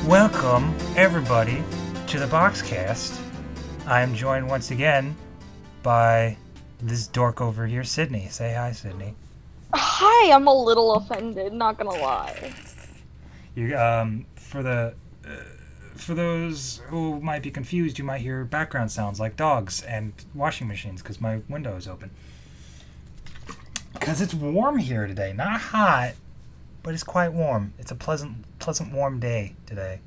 Welcome, everybody, to the Boxcast. I am joined once again by this dork over here, Sydney. Say hi, Sydney. Hi, I'm a little offended, not gonna lie. You, for those who might be confused, you might hear background sounds like dogs and washing machines because my window is open. Because it's warm here today, not hot, but it's quite warm. It's a pleasant, warm day today.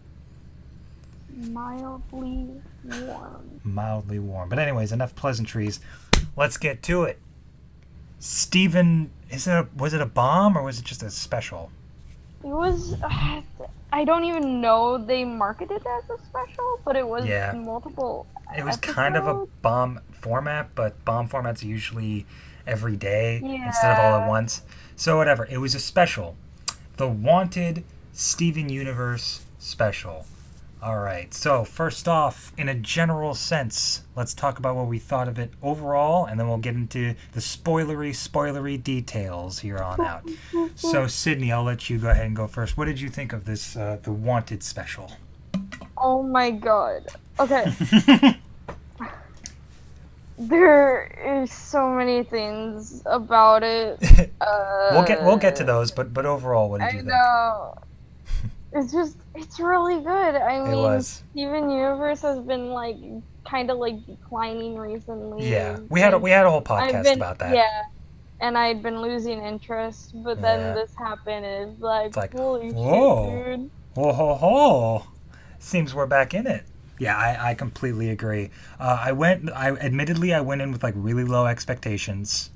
Mildly warm. Mildly warm. But anyways, enough pleasantries. Let's get to it. Steven, was it a bomb or was it just a special? It was, I don't even know they marketed it as a special, but it was multiple It was episodes. kind of a bomb format, but bomb formats are usually every day instead of all at once. So whatever. It was a special. The Wanted Steven Universe special. Alright, so first off, in a general sense, let's talk about what we thought of it overall, and then we'll get into the spoilery details here on out. So, Sydney, I'll let you go ahead and go first. What did you think of this, the Wanted special? Oh my god. Okay. There is so many things about it. We'll get to those, but overall, what did you think? I know. It's really good. I mean, It was. Steven Universe has been kind of declining recently. Yeah, we had a whole podcast about that. Yeah, and I'd been losing interest, but then this happened, and it's like holy whoa. shit, dude. Whoa, ho, ho. Seems we're back in it. Yeah, I completely agree. I went in with really low expectations.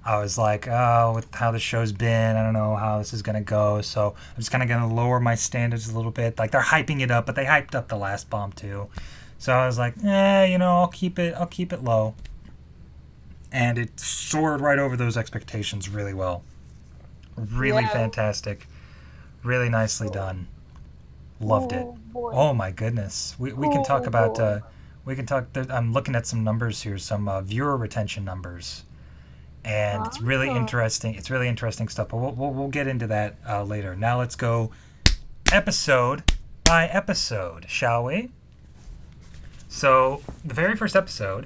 I was like, oh, with how the show's been, I don't know how this is gonna go. So I'm just kind of gonna lower my standards a little bit. Like they're hyping it up, but they hyped up the last bomb too. So I was like, I'll keep it low. And it soared right over those expectations really well. Really fantastic. Really nicely done. Loved it. Boy. Oh my goodness. We can talk about I'm looking at some numbers here, some viewer retention numbers. And it's really interesting. It's really interesting stuff. But we'll get into that later. Now let's go episode by episode, shall we? So the very first episode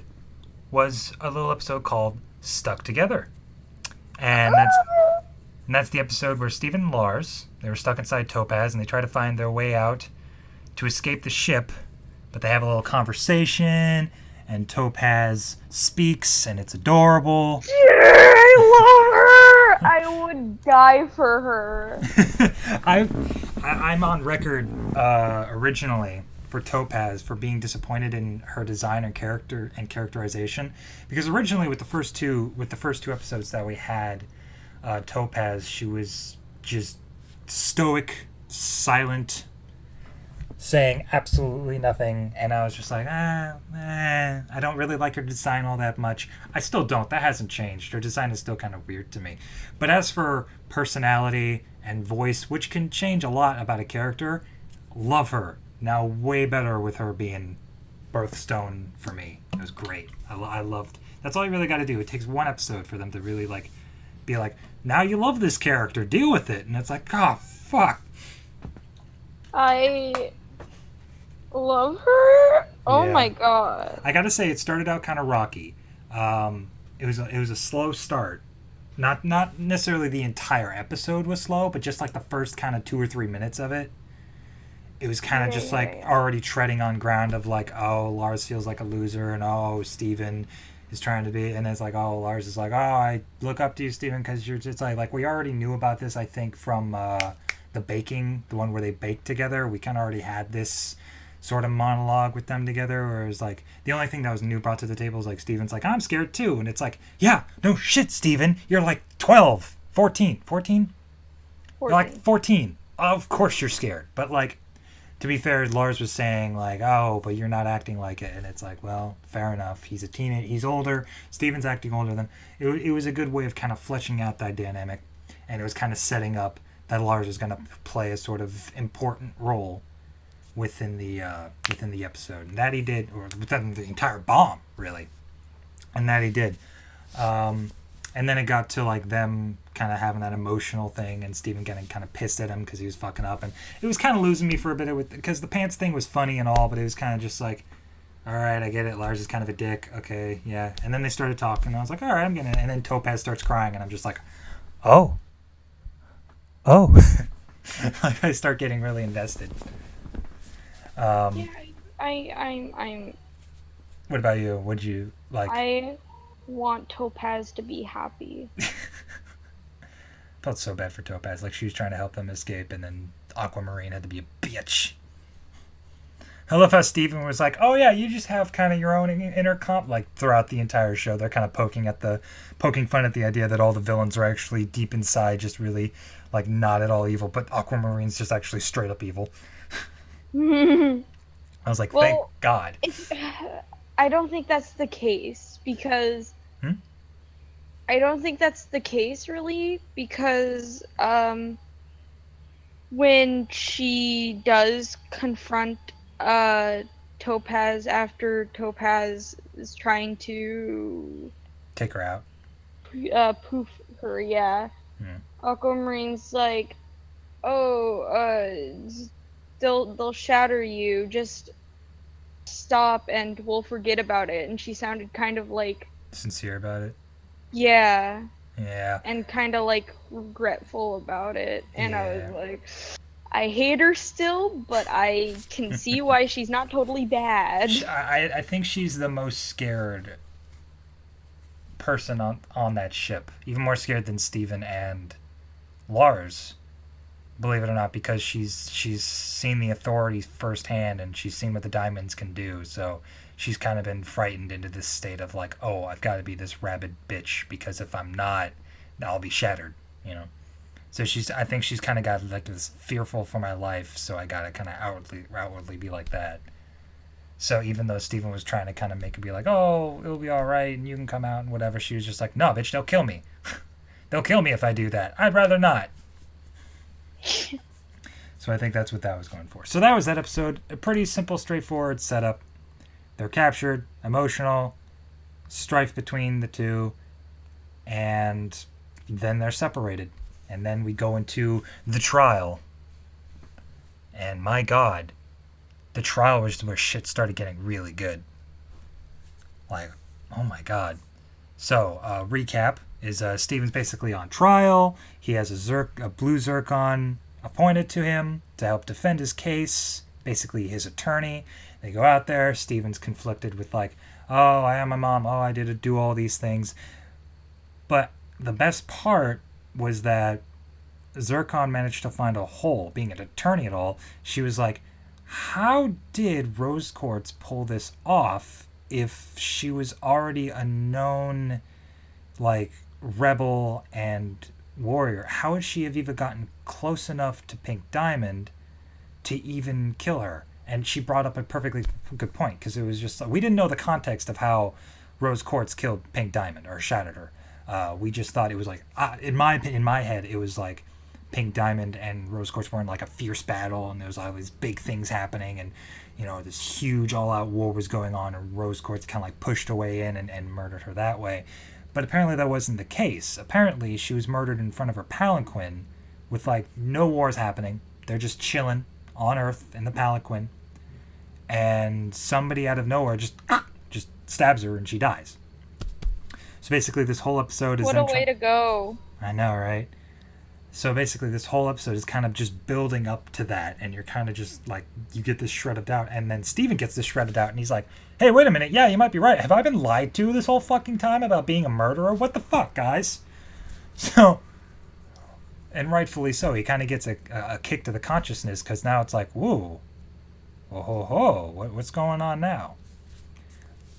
was a little episode called "Stuck Together," and that's the episode where Steven and Lars, they were stuck inside Topaz and they try to find their way out to escape the ship, but they have a little conversation. And Topaz speaks, and it's adorable. Yeah, I love her. I would die for her. I'm on record originally for Topaz for being disappointed in her design and characterization, because originally with the first two episodes that we had, Topaz, she was just stoic, silent, saying absolutely nothing, and I was just like, I don't really like her design all that much. I still don't. That hasn't changed. Her design is still kind of weird to me. But as for personality and voice, which can change a lot about a character, love her. Now way better with her being birthstone for me. It was great. I loved. That's all you really got to do. It takes one episode for them to really be like, now you love this character. Deal with it. And it's like, oh fuck. I love her. Oh my god. I gotta say, it started out kind of rocky. It was a slow start. Not necessarily the entire episode was slow, but just the first kind of 2 or 3 minutes of it. It was kind of already treading on ground of oh, Lars feels like a loser, and oh, Steven is trying to be, and it's oh, Lars is I look up to you, Steven, because you're just like we already knew about this, I think, from the baking, the one where they baked together. We kind of already had this sort of monologue with them together, where it was the only thing that was new brought to the table is Steven's I'm scared too, and it's yeah, no shit, Steven, you're 12, 14. You're 14. Of course you're scared, but to be fair, Lars was saying oh, but you're not acting like it, and it's well, fair enough. He's a teenager, he's older. Steven's acting older than. It was a good way of kind of fleshing out that dynamic, and it was kind of setting up that Lars was going to play a sort of important role within the episode, and that he did, or within the entire bomb, really, and that he did. And then it got to like them kind of having that emotional thing, and Steven getting kind of pissed at him because he was fucking up, and it was kind of losing me for a bit because the pants thing was funny and all, but it was kind of just like, all right, I get it. Lars is kind of a dick. Okay, yeah. And then they started talking, and I was like, all right, I'm gonna. And then Topaz starts crying, and I'm just like, oh. Like I start getting really invested. Yeah, I'm. What about you? Would you like? I want Topaz to be happy. Felt so bad for Topaz. Like she was trying to help them escape, and then Aquamarine had to be a bitch. I love how Steven was like, "Oh yeah, you just have kind of your own inner comp." Like throughout the entire show, they're kind of poking fun at the idea that all the villains are actually deep inside, just really like not at all evil. But Aquamarine's just actually straight up evil. I was like, thank God. I don't think that's the case because I don't think that's the case really because when she does confront Topaz after Topaz is trying to take her out, poof her, yeah. Aquamarine's like, they'll shatter you, just stop and we'll forget about it. And she sounded kind of like sincere about it. Yeah. Yeah. And kind of like regretful about it. And I was like, I hate her still, but I can see why she's not totally bad. I think she's the most scared person on that ship. Even more scared than Steven and Lars. Believe it or not, because she's seen the authorities firsthand and she's seen what the diamonds can do. So she's kind of been frightened into this state of like, oh, I've got to be this rabid bitch because if I'm not, I'll be shattered, you know. So I think she's kind of got like this fearful for my life, so I gotta kind of outwardly be like that. So even though Steven was trying to kind of make it be like, oh, it'll be all right and you can come out and whatever, she was just like, no, bitch, they'll kill me. They'll kill me if I do that. I'd rather not. So I think that's what that was going for. So that was that episode. A pretty simple, straightforward setup. They're captured, emotional, strife between the two, and then they're separated. And then we go into the trial. And my God, the trial was where shit started getting really good. Like, oh my God. So, recap is Steven's basically on trial. He has a blue Zircon appointed to him to help defend his case, basically his attorney. They go out there. Steven's conflicted with like, oh, I am my mom. Oh, I did do all these things. But the best part was that Zircon managed to find a hole. Being an attorney at all, she was like, how did Rose Quartz pull this off if she was already a known like rebel and warrior? How would she have even gotten close enough to Pink Diamond to even kill her? And she brought up a perfectly good point, because it was just we didn't know the context of how Rose Quartz killed Pink Diamond or shattered her. We just thought it was like, in my opinion, in my head, it was like Pink Diamond and Rose Quartz were in like a fierce battle, and there was all these big things happening, and you know, this huge all-out war was going on, and Rose Quartz kind of like pushed her way in and murdered her that way. But apparently that wasn't the case. Apparently she was murdered in front of her palanquin with like no wars happening. They're just chilling on Earth in the palanquin, and somebody out of nowhere just stabs her and she dies. So basically this whole episode is... What a way to go. I know, right? So basically this whole episode is kind of just building up to that, and you're kind of just like, you get this shred of doubt, and then Steven gets this shred of doubt, and he's like, hey, wait a minute, yeah, you might be right. Have I been lied to this whole fucking time about being a murderer? What the fuck, guys? So, and rightfully so, he kind of gets a kick to the consciousness, because now it's like, whoa, what's going on now?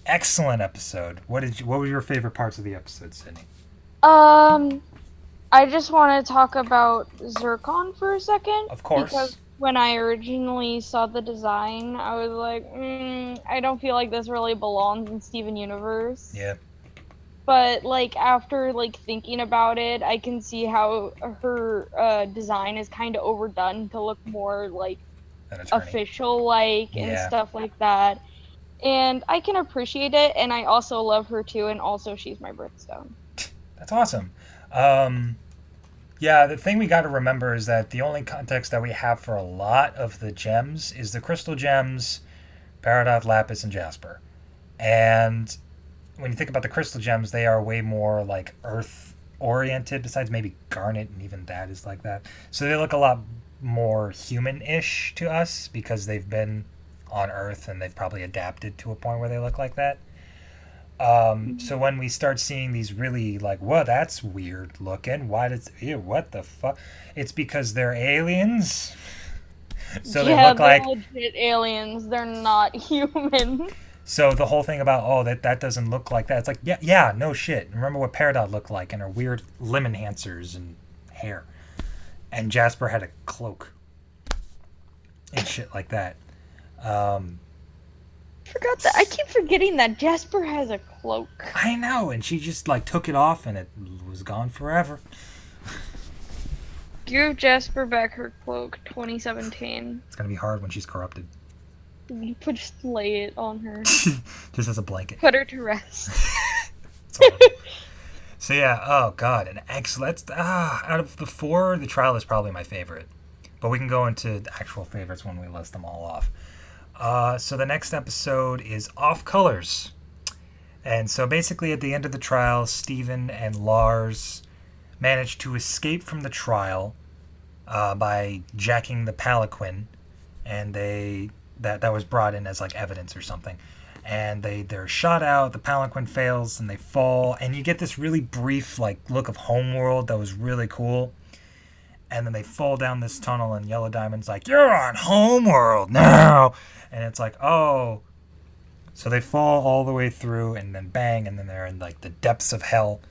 Excellent episode. What were your favorite parts of the episode, Sydney? I just want to talk about Zircon for a second. Of course. Because when I originally saw the design, I was like, I don't feel like this really belongs in Steven Universe. Yeah. But, like, after, like, thinking about it, I can see how her design is kind of overdone to look more, like, official-like and stuff like that. And I can appreciate it, and I also love her, too, and also she's my birthstone. That's awesome. Um, yeah, the thing we got to remember is that the only context that we have for a lot of the gems is the crystal gems, Peridot, Lapis, and Jasper. And when you think about the crystal gems, they are way more like Earth oriented. Besides maybe Garnet, and even that is like that. So they look a lot more human-ish to us because they've been on Earth and they've probably adapted to a point where they look like that. So when we start seeing these really like, whoa, that's weird looking. Why does ew, what the fuck? It's because they're aliens. So they Yeah, look they're like legit aliens. They're not human. so the whole thing about that doesn't look like that. It's like yeah no shit. Remember what Peridot looked like and her weird limb enhancers and hair. And Jasper had a cloak and shit like that. Forgot that. I keep forgetting that Jasper has a cloak. I know, and she just like took it off and it was gone forever. Give Jasper back her cloak, 2017. It's gonna be hard when she's corrupted. Just lay it on her. Just as a blanket. Put her to rest. So yeah, oh god, an excellent. Out of the four, the trial is probably my favorite. But we can go into actual favorites when we list them all off. So the next episode is Off Colors. And so basically at the end of the trial, Steven and Lars manage to escape from the trial by jacking the palanquin. And that was brought in as like evidence or something. And they're shot out, the palanquin fails, and they fall. And you get this really brief like look of Homeworld that was really cool. And then they fall down this tunnel, and Yellow Diamond's like, "You're on Homeworld now!" And it's like, oh. So they fall all the way through, and then bang, and then they're in like the depths of hell.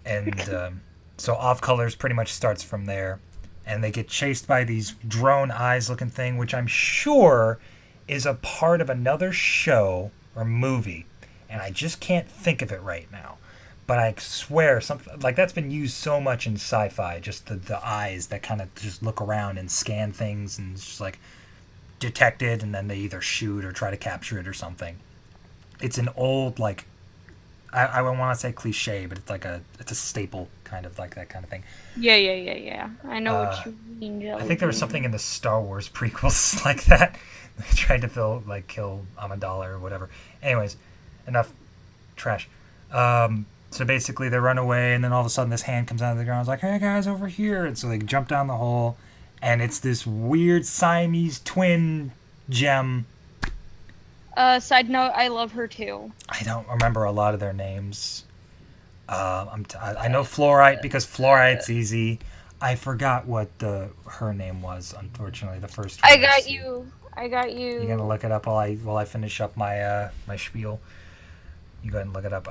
And so Off Colors pretty much starts from there. And they get chased by these drone eyes looking thing, which I'm sure is a part of another show or movie. And I just can't think of it right now. But I swear, something like that's been used so much in sci-fi. Just the eyes that kind of just look around and scan things and it's just like detect it, and then they either shoot or try to capture it or something. It's an old like I wouldn't want to say cliche, but it's a staple kind of like that kind of thing. Yeah. I know what you mean, Jelly. I think there was something in the Star Wars prequels like that. They tried to kill Amidala or whatever. Anyways, enough trash. So basically they run away, and then all of a sudden this hand comes out of the ground. It's like, "Hey guys, over here!" And so they jump down the hole, and it's this weird Siamese twin gem. Side note, I love her too. I don't remember a lot of their names. I know Fluorite because Fluorite's easy. I forgot what her name was. Unfortunately, the first one. I got you. You gonna look it up while I finish up my my spiel? You go ahead and look it up.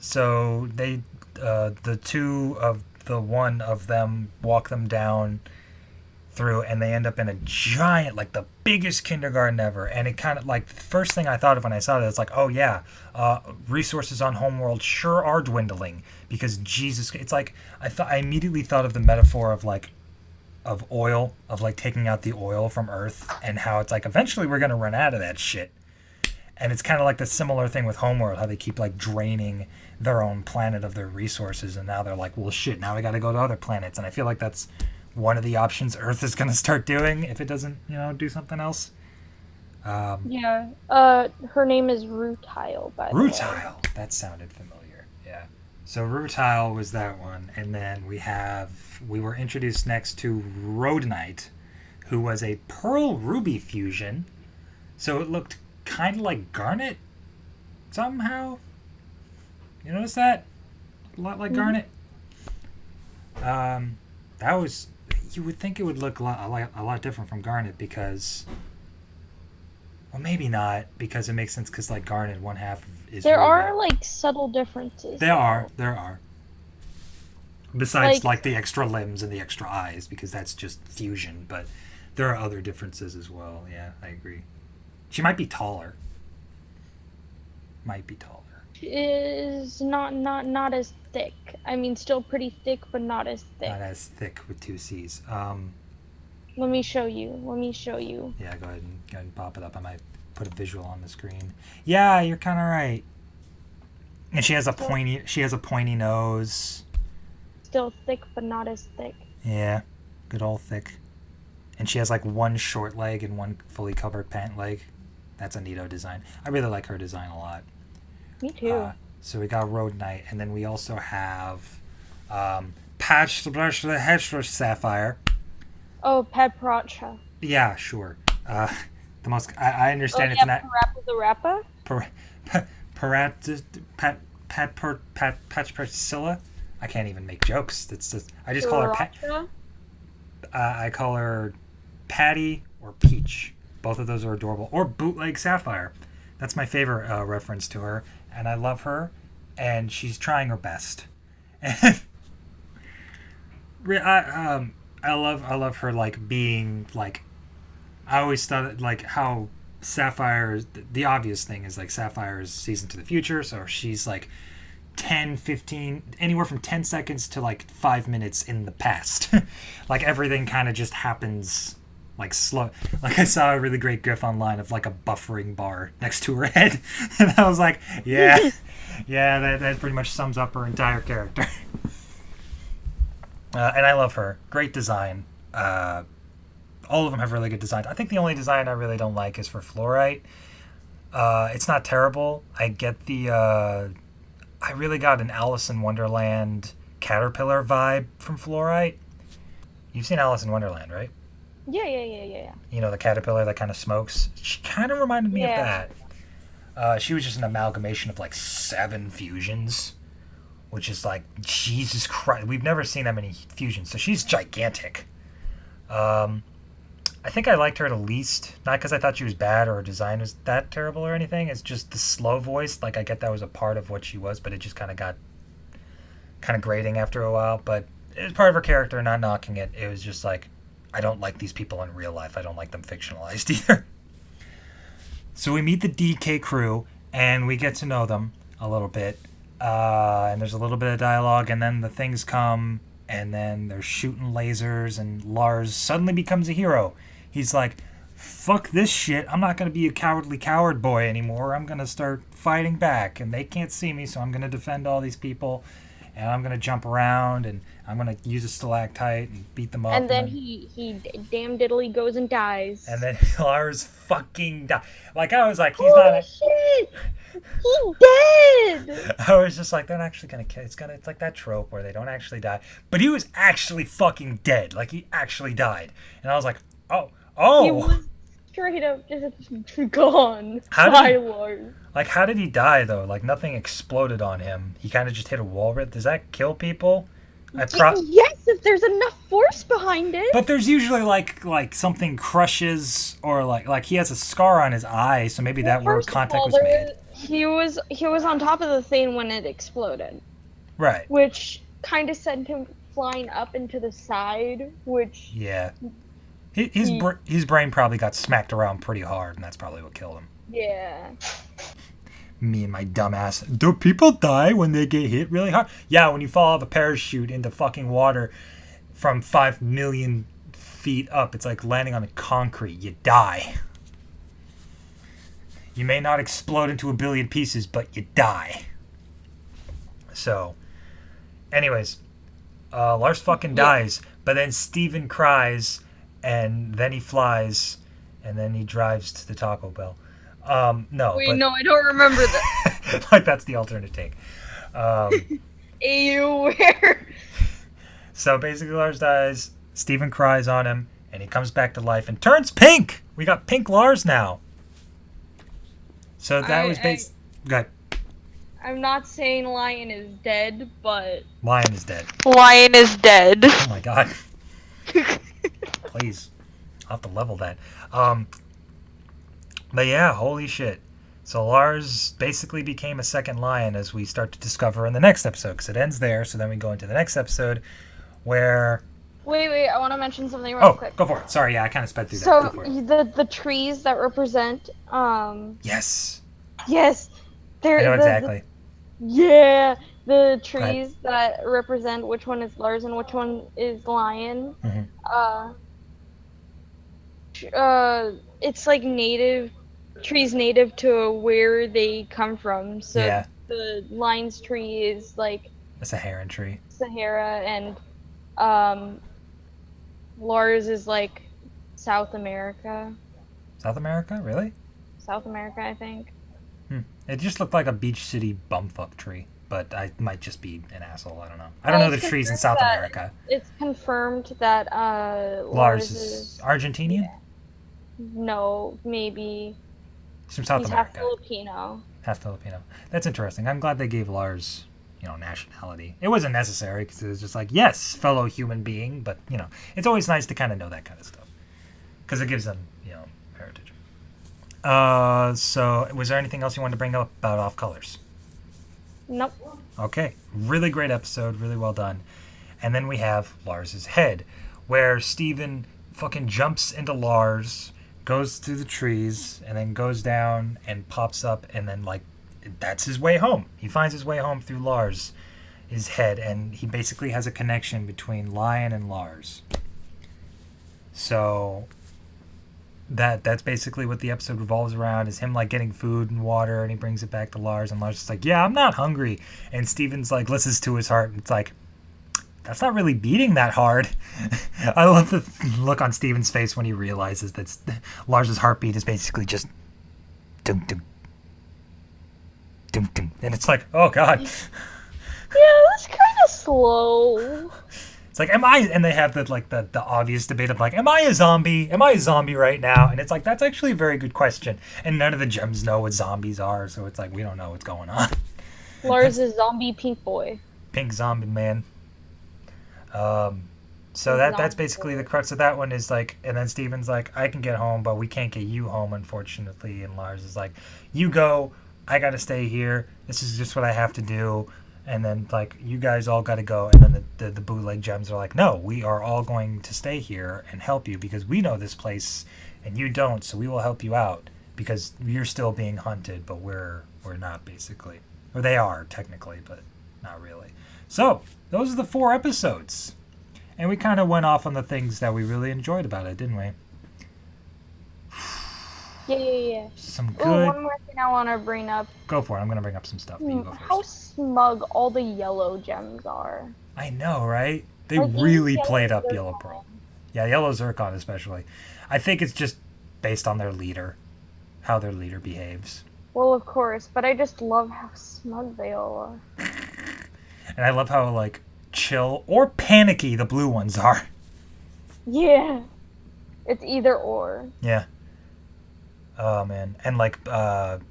So they the two of the one of them walk them down through, and they end up in a giant, like the biggest kindergarten ever. And it kind of like the first thing I thought of when I saw that, it's like, oh yeah, resources on Homeworld sure are dwindling because Jesus, it's like I immediately thought of the metaphor of like of oil, of like taking out the oil from Earth, and how it's like eventually we're gonna run out of that shit. And it's kind of like the similar thing with Homeworld, how they keep like draining their own planet of their resources, and now they're like, well shit, now we got to go to other planets. And I feel like that's one of the options Earth is going to start doing if it doesn't, do something else. Yeah. Her name is Rutile, by the way. Rutile. That sounded familiar. Yeah. So Rutile was that one, and then we were introduced next to Rhodonite, who was a Pearl Ruby fusion. So it looked kind of like Garnet somehow. You notice that? A lot like Garnet. That was. You would think it would look a lot different from Garnet because, well, maybe not, because it makes sense because like Garnet, one half is. There are like subtle differences. There are. Besides like the extra limbs and the extra eyes, because that's just fusion, but there are other differences as well. Yeah, I agree. She might be taller. Is not as thick. I mean, still pretty thick, but not as thick. Not as thick with two C's. Let me show you. Yeah, go ahead and pop it up. I might put a visual on the screen. Yeah, you're kind of right. And she has a pointy nose. Still thick, but not as thick. Yeah, good old thick. And she has like one short leg and one fully covered pant leg. That's a neato design. I really like her design a lot. Me too. So we got Road Knight, and then we also have Patch the Sapphire. Oh, Patracha. Yeah, sure. The most I understand it's not Parappa the Rappa. Patch Priscilla. I can't even make jokes. It's just I just call her Pat. I call her Patty or Peach. Both of those are adorable. Or Bootleg Sapphire. That's my favorite reference to her, and I love her, and she's trying her best. And I love her like being like. I always thought like how Sapphire. The obvious thing is like Sapphire's season to the future, so she's like 10, 15, anywhere from 10 seconds to like 5 minutes in the past. Like everything kind of just happens like slow. Like I saw a really great gif online of like a buffering bar next to her head. And I was like, yeah, that pretty much sums up her entire character. And I love her. Great design. All of them have really good designs. I think the only design I really don't like is for Fluorite. It's not terrible. I get the... I really got an Alice in Wonderland caterpillar vibe from Fluorite. You've seen Alice in Wonderland, right? Yeah. You know, the caterpillar that kind of smokes? She kind of reminded me of that. She was just an amalgamation of like 7 fusions, which is like, Jesus Christ. We've never seen that many fusions, so she's gigantic. I think I liked her the least, not because I thought she was bad or her design was that terrible or anything. It's just the slow voice. Like, I get that was a part of what she was, but it just kind of got kind of grating after a while. But it was part of her character, not knocking it. It was just like, I don't like these people in real life. I don't like them fictionalized either. So we meet the DK crew, and we get to know them a little bit. And there's a little bit of dialogue, and then the things come, and then they're shooting lasers, and Lars suddenly becomes a hero. He's like, fuck this shit. I'm not going to be a cowardly coward boy anymore. I'm going to start fighting back, and they can't see me, so I'm going to defend all these people, and I'm going to jump around, and I'm going to use a stalactite and beat them up. And then he damn diddly goes and dies. And then Lars fucking dies. Like, I was like, he's Holy not... shit! He dead! I was just like, they're not actually going to kill... It's like that trope where they don't actually die. But he was actually fucking dead. Like, he actually died. And I was like, oh... He was straight up just gone. How did he die, though? Like, nothing exploded on him. He kind of just hit a wall. Does that kill people? Yes, if there's enough force behind it. But there's usually, like something crushes, or, like he has a scar on his eye, so maybe that where contact was made. He was on top of the thing when it exploded. Right. Which kind of sent him flying up into the side, which... Yeah. His brain probably got smacked around pretty hard, and that's probably what killed him. Yeah. Me and my dumb ass. Do people die when they get hit really hard? Yeah, when you fall off a parachute into fucking water from 5 million feet up, it's like landing on the concrete. You die. You may not explode into a billion pieces, but you die. So, anyways, Lars fucking dies, but then Steven cries, and then he flies, and then he drives to the Taco Bell. No. Wait, no, I don't remember that. Like, that's the alternate take. Where? So basically Lars dies, Steven cries on him, and he comes back to life and turns pink! We got pink Lars now. So that was based... Go ahead. I'm not saying Lion is dead, but... Lion is dead. Lion is dead. Oh my god. Please. I'll have to level that. But yeah, holy shit. So Lars basically became a second lion, as we start to discover in the next episode, because it ends there, so then we go into the next episode where... Wait, I want to mention something real quick. Go for it. Sorry, yeah, I kind of sped through that. So, the trees that represent... Yes. Yes. I know exactly. The trees that represent which one is Lars and which one is Lion. Mm-hmm. It's like trees native to where they come from. So the Lines tree is like a Saharan tree. Sahara, and Lars is like South America. South America, really? South America, I think. It just looked like a beach city bumfuck tree, but I might just be an asshole. I don't know. I don't know the trees in South America. It's confirmed that Lars is Argentinian? Yeah. No, maybe. He's from South America. Half Filipino. Half Filipino. That's interesting. I'm glad they gave Lars, nationality. It wasn't necessary because it was just like, yes, fellow human being, but, it's always nice to kind of know that kind of stuff because it gives them, heritage. So was there anything else you wanted to bring up about Off Colors? Nope. Okay. Really great episode. Really well done. And then we have Lars's head, where Steven fucking jumps into Lars, goes through the trees, and then goes down and pops up, and then, that's his way home. He finds his way home through Lars, his head, and he basically has a connection between Lion and Lars. So that's basically what the episode revolves around, is him getting food and water, and he brings it back to Lars, and Lars is like, yeah, I'm not hungry. And Steven's listens to his heart, and it's like, that's not really beating that hard. I love the look on Steven's face when he realizes that Lars's heartbeat is basically just dum dum dum dum, and it's like, oh god. Yeah, that's kind of slow. It's like, am I? And they have the obvious debate of am I a zombie? Am I a zombie right now? And it's like, that's actually a very good question. And none of the gems know what zombies are, so it's like we don't know what's going on. Lars is zombie pink boy. Pink zombie man. So that's basically the crux of that one is and then Steven's like, I can get home, but we can't get you home, unfortunately. And Lars is like, you go, I gotta stay here. This is just what I have to do. And then you guys all gotta go. And then the bootleg gems are like, no, we are all going to stay here and help you because we know this place and you don't. So we will help you out because you're still being hunted, but we're not, basically. Or they are technically, but not really. So those are the 4 episodes. And we kind of went off on the things that we really enjoyed about it, didn't we? Yeah. Some good... one more thing I want to bring up. Go for it. I'm going to bring up some stuff. But you go first. How smug all the yellow gems are. I know, right? They really played up Yellow Pearl. Yeah, Yellow Zircon especially. I think it's just based on their leader. How their leader behaves. Well, of course. But I just love how smug they all are. And I love how, chill or panicky the blue ones are. Yeah. It's either or. Yeah. Oh, man. And,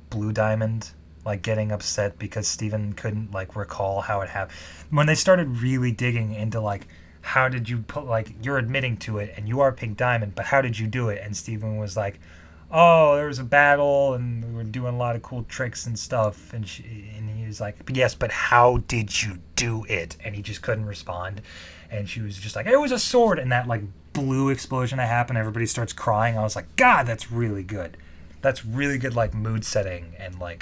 Blue Diamond, getting upset because Steven couldn't, recall how it happened. When they started really digging into, how did you put, you're admitting to it, and you are Pink Diamond, but how did you do it? And Steven was like, oh, there was a battle, and we were doing a lot of cool tricks and stuff. And he was like, yes, but how did you do it? And he just couldn't respond. And she was just like, it was a sword. And that, blue explosion that happened, everybody starts crying. I was like, God, that's really good. That's really good, mood setting. And, I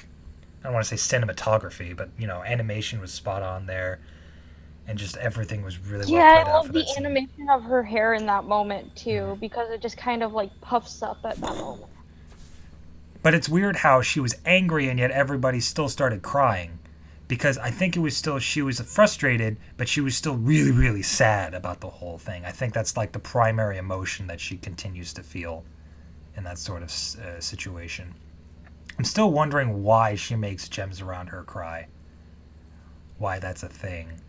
don't want to say cinematography, but, animation was spot on there. And just everything was really well played out. Yeah, I love the animation of her hair in that moment, too, because it just kind of, puffs up at that moment. But it's weird how she was angry and yet everybody still started crying. Because I think it was still, she was frustrated, but she was still really, really sad about the whole thing. I think that's the primary emotion that she continues to feel in that sort of situation. I'm still wondering why she makes gems around her cry. Why that's a thing.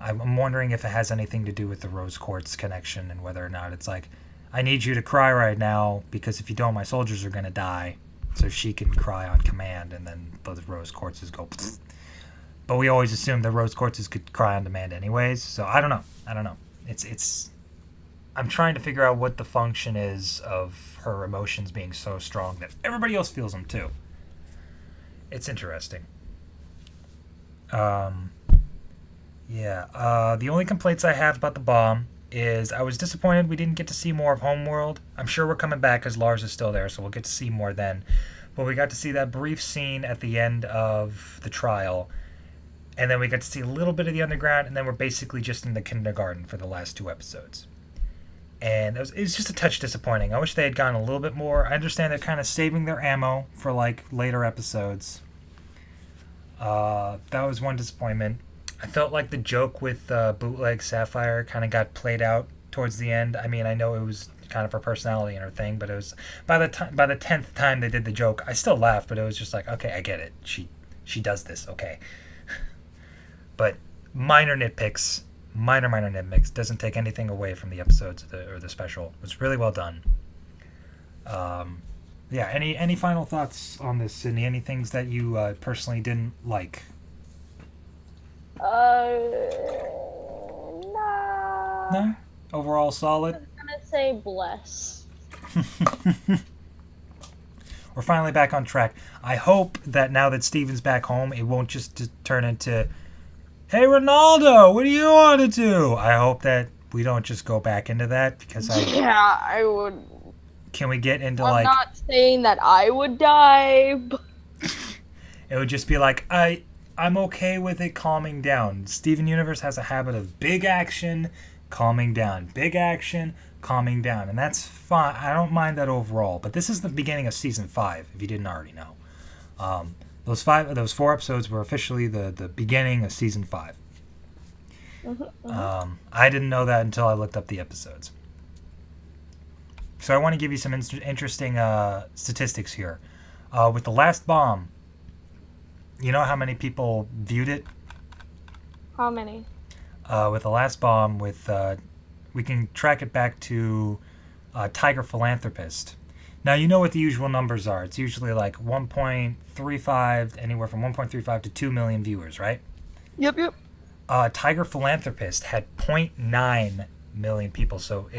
I'm wondering if it has anything to do with the rose quartz connection and whether or not it's I need you to cry right now because if you don't, my soldiers are going to die. So she can cry on command and then the rose quartzes go. Pfft. But we always assumed that rose quartzes could cry on demand anyways. So I don't know. It's. I'm trying to figure out what the function is of her emotions being so strong that everybody else feels them too. It's interesting. The only complaints I have about the bomb is I was disappointed we didn't get to see more of Homeworld. I'm sure we're coming back because Lars is still there, so we'll get to see more then. But we got to see that brief scene at the end of the trial, and then we got to see a little bit of the underground, and then we're basically just in the kindergarten for the last 2 episodes. And it's just a touch disappointing. I wish they had gone a little bit more. I understand they're kind of saving their ammo for later episodes. That was one disappointment. I felt like the joke with Bootleg Sapphire kind of got played out towards the end. I mean, I know it was kind of her personality and her thing, but it was by the 10th time they did the joke, I still laughed, but it was just like, okay, I get it. She does this, okay. But minor nitpicks, minor nitpicks, doesn't take anything away from the episodes or the special. It was really well done. Yeah. Any final thoughts on this, Sydney? Any things that you personally didn't like? No. No. Overall solid. I'm gonna say bless. We're finally back on track. I hope that now that Steven's back home, it won't just turn into, hey, Ronaldo, what do you want to do? I hope that we don't just go back into that because Yeah, I would. Can we get into I'm not saying that I would die, but it would just be like, I'm okay with it calming down. Steven Universe has a habit of big action, calming down. Big action, calming down. And that's fine. I don't mind that overall. But this is the beginning of season 5, if you didn't already know. Those 4 episodes were officially the beginning of season 5. I didn't know that until I looked up the episodes. So I want to give you some interesting statistics here. With The Last Bomb, you know how many people viewed it? How many? With The Last Bomb, we can track it back to Tiger Philanthropist. Now, you know what the usual numbers are. It's usually like 1.35, anywhere from 1.35 to 2 million viewers, right? Yep. Tiger Philanthropist had 0.9 million people, so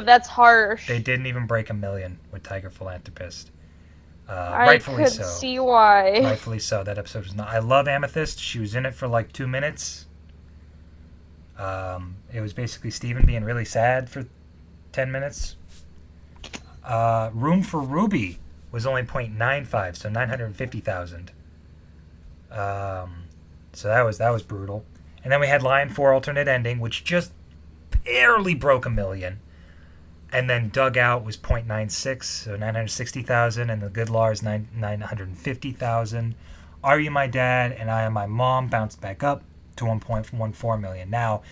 that's harsh. They didn't even break 1 million with Tiger Philanthropist. I could see why. Rightfully so. That episode was not. I love Amethyst. She was in it for like 2 minutes. It was basically Steven being really sad for 10 minutes. Room for Ruby was only 0.95, so 950,000. So that was brutal. And then we had Lion 4 Alternate Ending, which just barely broke 1 million. And then Dugout was 0.96, so 960,000. And The Good Lars, 950,000. Are You My Dad and I Am My Mom bounced back up to 1.14 million. Now,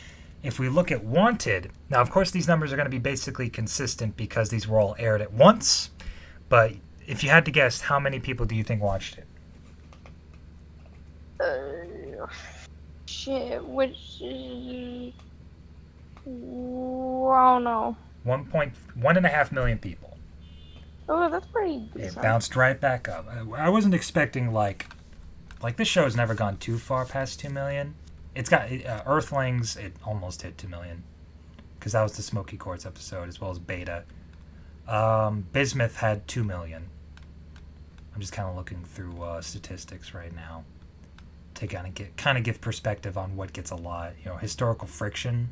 if we look at Wanted, now, of course, these numbers are going to be basically consistent because these were all aired at once. But if you had to guess, how many people do you think watched it? Which I don't know. 1.5 million people. Oh, that's pretty decent. It bounced right back up. I wasn't expecting like this show's never gone too far past 2 million. It's got Earthlings. It almost hit 2 million because that was the Smoky Quartz episode as well as Beta. Bismuth had 2 million. I'm just kind of looking through statistics right now to kind of give perspective on what gets a lot. Historical Friction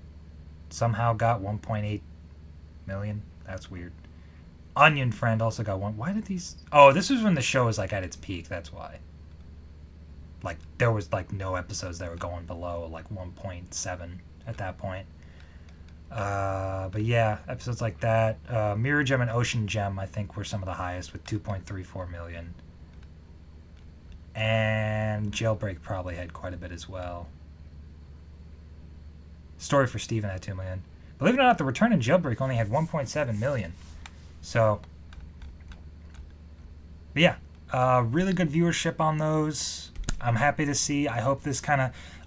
somehow got 1.8 million. That's weird. Onion Friend also got one. Why did these? Oh, this was when the show was like at its peak. That's why. Like there was like no episodes that were going below like 1.7 at that point. But yeah, episodes like that. Mirror Gem and Ocean Gem I think were some of the highest with 2.34 million. And Jailbreak probably had quite a bit as well. Story for Steven had 2 million. Believe it or not, The Return and Jailbreak only had 1.7 million. So, but yeah, really good viewership on those. I'm happy to see. I hope this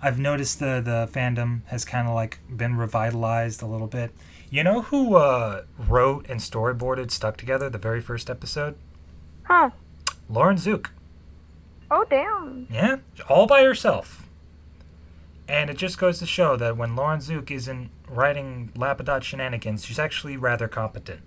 I've noticed the fandom has kind of like been revitalized a little bit. You know who wrote and storyboarded Stuck Together, the very first episode? Huh. Lauren Zook. Oh, damn. Yeah, all by herself. And it just goes to show that when Lauren Zook isn't writing Lapadot shenanigans, she's actually rather competent.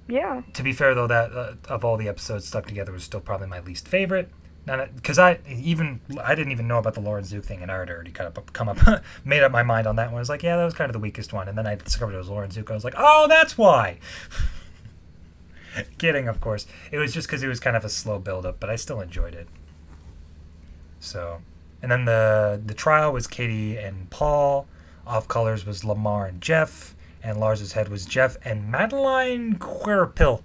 Yeah. To be fair, though, that of all the episodes, Stuck Together was still probably my least favorite. Because I didn't even know about the Lauren Zook thing, and I had already made up my mind on that one. I was like, yeah, that was kind of the weakest one. And then I discovered it was Lauren Zook. I was like, oh, that's why. Kidding, of course. It was just because it was kind of a slow build-up, but I still enjoyed it. So, and then the trial was Katie and Paul. Off colors was Lamar and Jeff. And Lars's head was Jeff and Madeline Querpil.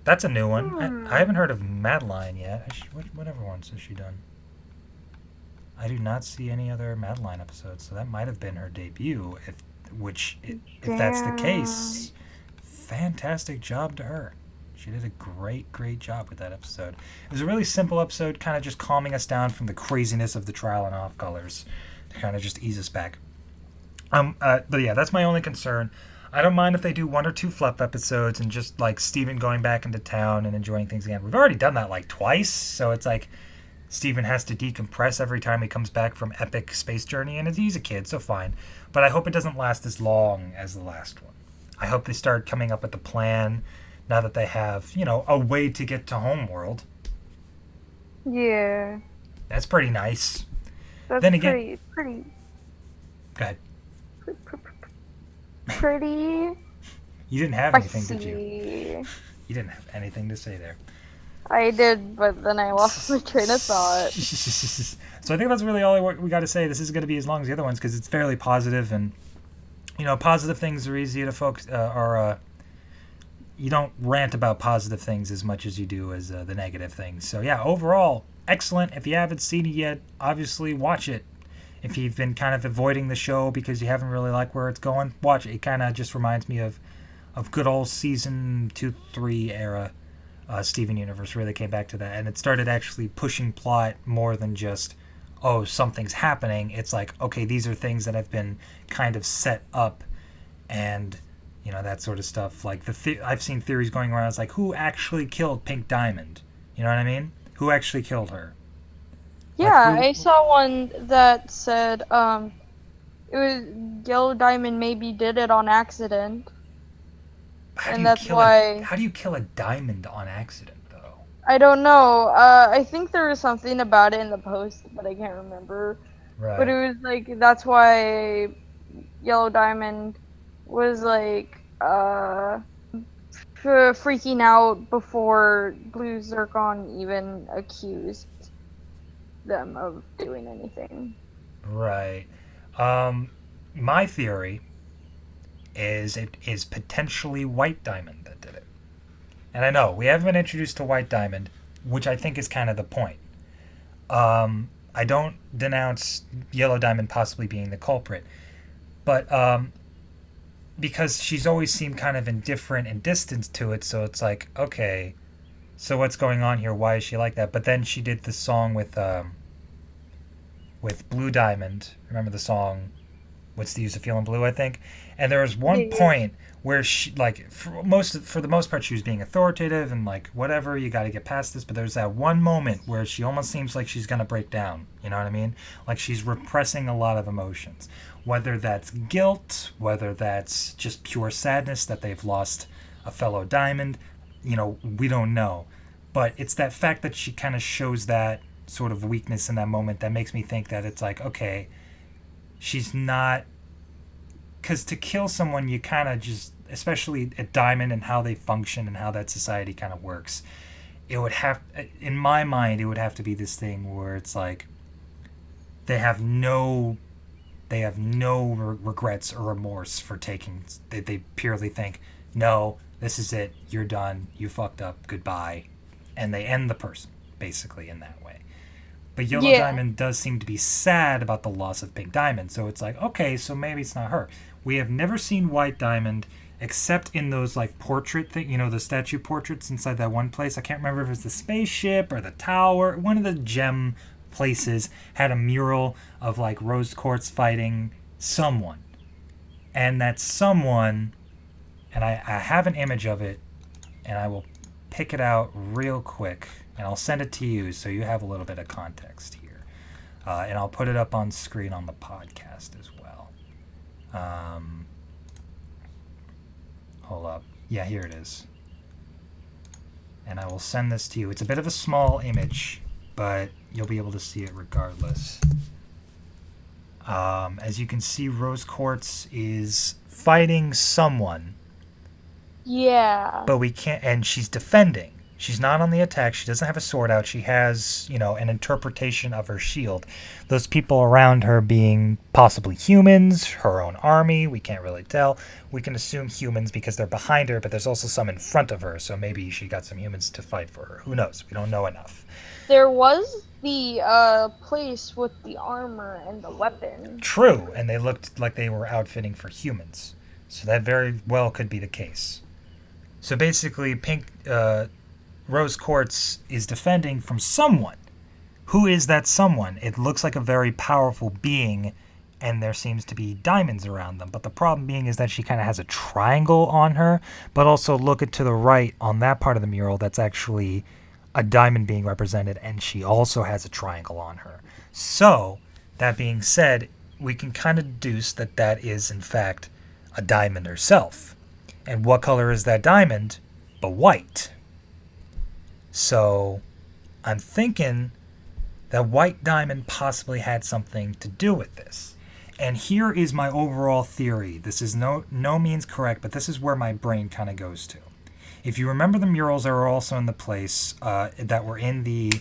That's a new one. I haven't heard of Madeline yet. Whatever ones has she done? I do not see any other Madeline episodes, so that might have been her debut. If that's the case, fantastic job to her. She did a great job with that episode. It was a really simple episode, kind of just calming us down from the craziness of the trial and off colors to kind of just ease us back. But yeah, that's my only concern. I don't mind if they do 1 or 2 fluff episodes and just like Steven going back into town and enjoying things again. We've already done that like twice, so it's like Steven has to decompress every time he comes back from epic space journey, and he's a kid, so fine. But I hope it doesn't last as long as the last one. I hope they start coming up with a plan now that they have, a way to get to Homeworld. Yeah. That's pretty nice. That's then again, pretty. Go ahead. Pretty. You didn't have anything, did you? You didn't have anything to say there. I did, but then I lost my train of thought. So I think that's really all we got to say. This is going to be as long as the other ones because it's fairly positive, and positive things are easy to focus. You don't rant about positive things as much as you do as the negative things. So yeah, overall, excellent. If you haven't seen it yet, obviously watch it. If you've been kind of avoiding the show because you haven't really liked where it's going, watch it. It kind of just reminds me of good old season 2-3 era Steven Universe. Really came back to that, and it started actually pushing plot more than just, oh, something's happening. It's like, okay, these are things that have been kind of set up, and that sort of stuff. Like I've seen theories going around. It's like, who actually killed Pink Diamond? You know what I mean? Who actually killed her? Yeah, I saw one that said it was Yellow Diamond maybe did it on accident. And that's why... How do you kill a diamond on accident, though? I don't know. I think there was something about it in the post, but I can't remember. Right. But it was like, that's why Yellow Diamond was like freaking out before Blue Zircon even accused them of doing anything. Right. My theory is it is potentially White Diamond that did it. And I know we haven't been introduced to White Diamond, which I think is kind of the point. I don't denounce Yellow Diamond possibly being the culprit, but because she's always seemed kind of indifferent and distant to it, so it's like, okay, so what's going on here? Why is she like that? But then she did the song with Blue Diamond. Remember the song, What's the Use of Feeling Blue, I think? And there was one point where she, like, for the most part, she was being authoritative and like, whatever, you got to get past this. But there's that one moment where she almost seems like she's going to break down. You know what I mean? Like she's repressing a lot of emotions. Whether that's guilt, whether that's just pure sadness that they've lost a fellow diamond, we don't know. But it's that fact that she kind of shows that sort of weakness in that moment that makes me think that it's like, okay, she's not... Because to kill someone, you kind of just, especially a diamond and how they function and how that society kind of works, it would have, in my mind, it would have to be this thing where it's like they have no regrets or remorse for taking. They purely think, no, this is it, you're done, you fucked up, goodbye, and they end the person basically in that way. But Yellow Diamond does seem to be sad about the loss of Pink Diamond, so it's like, okay, so maybe it's not her. We have never seen White Diamond except in those like portrait thing, the statue portraits inside that one place. I can't remember if it's the spaceship or the tower. One of the gem places had a mural of like rose quartz fighting someone, and that someone, and I have an image of it, and I will pick it out real quick and I'll send it to you so you have a little bit of context here, and I'll put it up on screen on the podcast as well. Hold up. Yeah, here it is. And I will send this to you. It's a bit of a small image, but you'll be able to see it regardless. As you can see, Rose Quartz is fighting someone. Yeah. But we can't, and she's defending. She's not on the attack. She doesn't have a sword out. She has, an interpretation of her shield. Those people around her being possibly humans, her own army, we can't really tell. We can assume humans because they're behind her, but there's also some in front of her, so maybe she got some humans to fight for her. Who knows? We don't know enough. There was the place with the armor and the weapon. True, and they looked like they were outfitting for humans. So that very well could be the case. So basically, Rose Quartz is defending from someone. Who is that someone? It looks like a very powerful being, and there seems to be diamonds around them. But the problem being is that she kind of has a triangle on her, but also look to the right on that part of the mural, that's actually a diamond being represented, and she also has a triangle on her. So, that being said, we can kind of deduce that that is, in fact, a diamond herself. And what color is that diamond but white? So, I'm thinking that white diamond possibly had something to do with this. And here is my overall theory. This is no means correct, but this is where my brain kind of goes to. If you remember the murals that were also in the place that were in the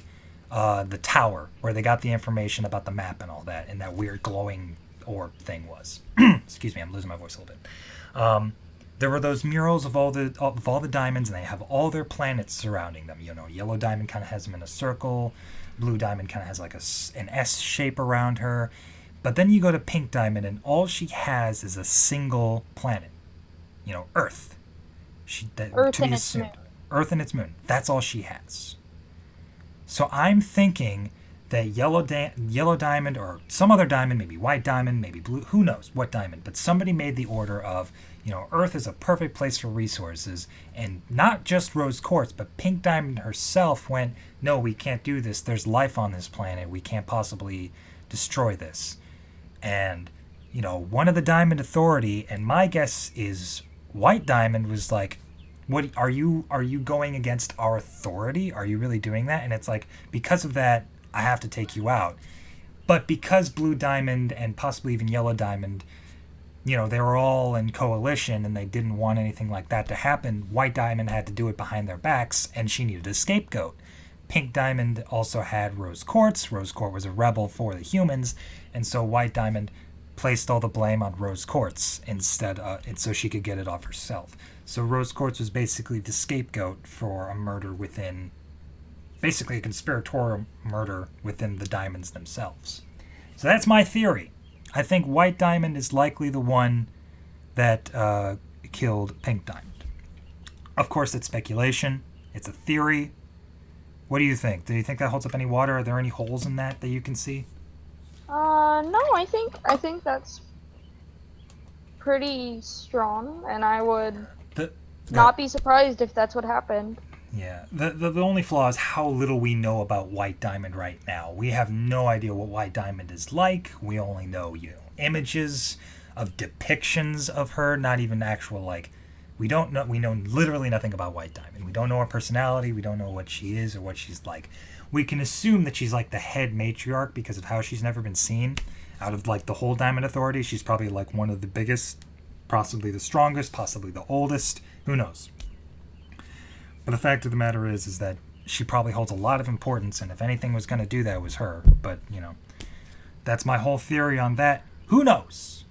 tower, where they got the information about the map and all that, and that weird glowing orb thing was. Excuse me, I'm losing my voice a little bit. There were those murals of all the diamonds, and they have all their planets surrounding them. Yellow diamond kind of has them in a circle. Blue diamond kind of has like an S shape around her. But then you go to pink diamond, and all she has is a single planet. Earth. Earth and its moon. Earth and its moon. That's all she has. So I'm thinking that yellow diamond or some other diamond, maybe white diamond, maybe blue, who knows what diamond, but somebody made the order of, Earth is a perfect place for resources, and not just Rose Quartz, but Pink Diamond herself went, no, we can't do this. There's life on this planet. We can't possibly destroy this. And, one of the Diamond Authority, and my guess is White Diamond was like, what are you going against our authority? Are you really doing that? And it's like, because of that, I have to take you out. But because Blue Diamond and possibly even Yellow Diamond, they were all in coalition and they didn't want anything like that to happen, White Diamond had to do it behind their backs, and she needed a scapegoat. Pink Diamond also had Rose Quartz. Rose Quartz was a rebel for the humans, and so White Diamond placed all the blame on Rose Quartz instead, so she could get it off herself. So Rose Quartz was basically the scapegoat for a murder within, basically a conspiratorial murder within the diamonds themselves. So that's my theory. I think White Diamond is likely the one that killed Pink Diamond. Of course, it's speculation. It's a theory. What do you think? Do you think that holds up any water? Are there any holes in that you can see? No, I think that's pretty strong, and I would not be surprised if that's what happened. Yeah. The only flaw is how little we know about White Diamond right now. We have no idea what White Diamond is like. We only know, images of depictions of her, not even actual, we don't know. We know literally nothing about White Diamond. We don't know her personality. We don't know what she is or what she's like. We can assume that she's like the head matriarch because of how she's never been seen. Out of the whole Diamond Authority, she's probably one of the biggest, possibly the strongest, possibly the oldest. Who knows? But the fact of the matter is that she probably holds a lot of importance, and if anything was going to do that, it was her. But, that's my whole theory on that. Who knows?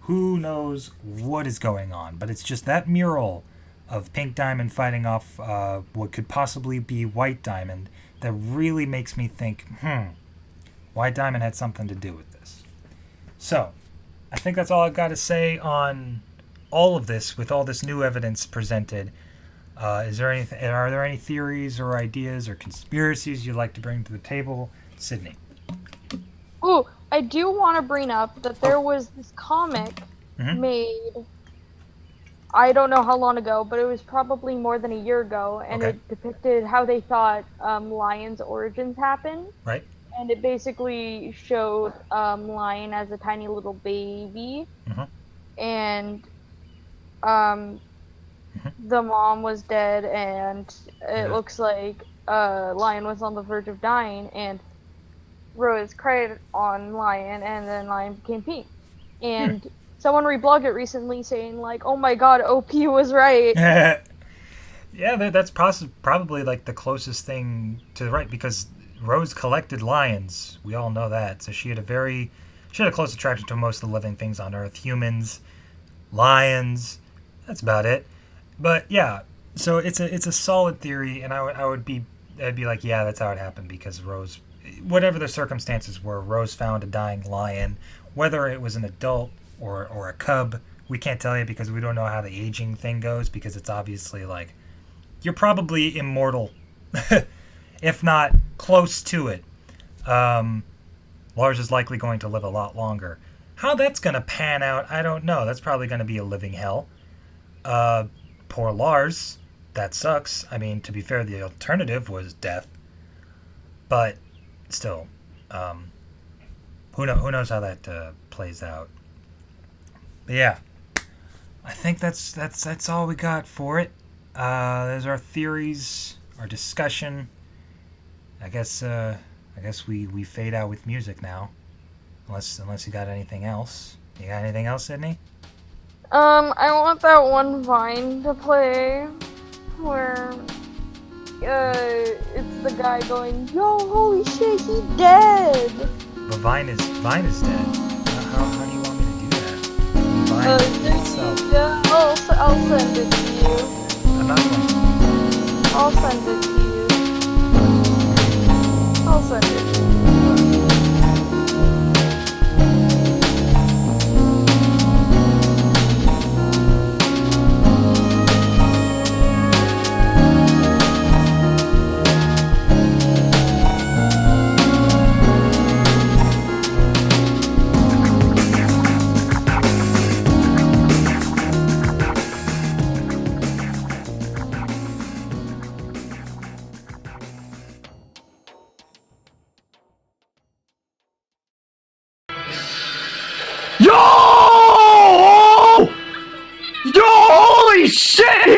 Who knows what is going on? But it's just that mural of Pink Diamond fighting off what could possibly be White Diamond that really makes me think, White Diamond had something to do with this. So, I think that's all I've got to say on all of this, with all this new evidence presented. Are there any theories or ideas or conspiracies you'd like to bring to the table? Sydney. Ooh, I do want to bring up that there was this comic made, I don't know how long ago, but it was probably more than a year ago, and it depicted how they thought Lion's origins happened. Right. And it basically showed Lion as a tiny little baby, and the mom was dead, and it looks like Lion was on the verge of dying, and Rose cried on Lion, and then Lion became pink. And someone reblogged it recently saying, oh my god, OP was right. Yeah, that's probably like the closest thing to the right because Rose collected lions. We all know that. So she had a close attraction to most of the living things on Earth: humans, lions. That's about it. But yeah, so it's a solid theory, and I'd be like, yeah, that's how it happened because Rose, whatever the circumstances were, Rose found a dying lion, whether it was an adult or a cub. We can't tell you because we don't know how the aging thing goes because it's obviously like you're probably immortal, if not close to it. Um, Lars is likely going to live a lot longer. How that's going to pan out, I don't know. That's probably going to be a living hell. Uh, Poor Lars. That sucks. I mean, to be fair, the alternative was death. But still, um, who knows how that plays out. But yeah, I think that's all we got for it. There's our theories, our discussion. I guess we fade out with music now, unless you got anything else. You got anything else, Sydney? I want that one Vine to play, where it's the guy going, "Yo, holy shit, he's dead." But Vine is dead. How do you want me to do that? Vine itself. Yeah, I'll send it to you. I'm not going to. I'll send it to you. I'll send it to you. Yo! Yo, holy shit!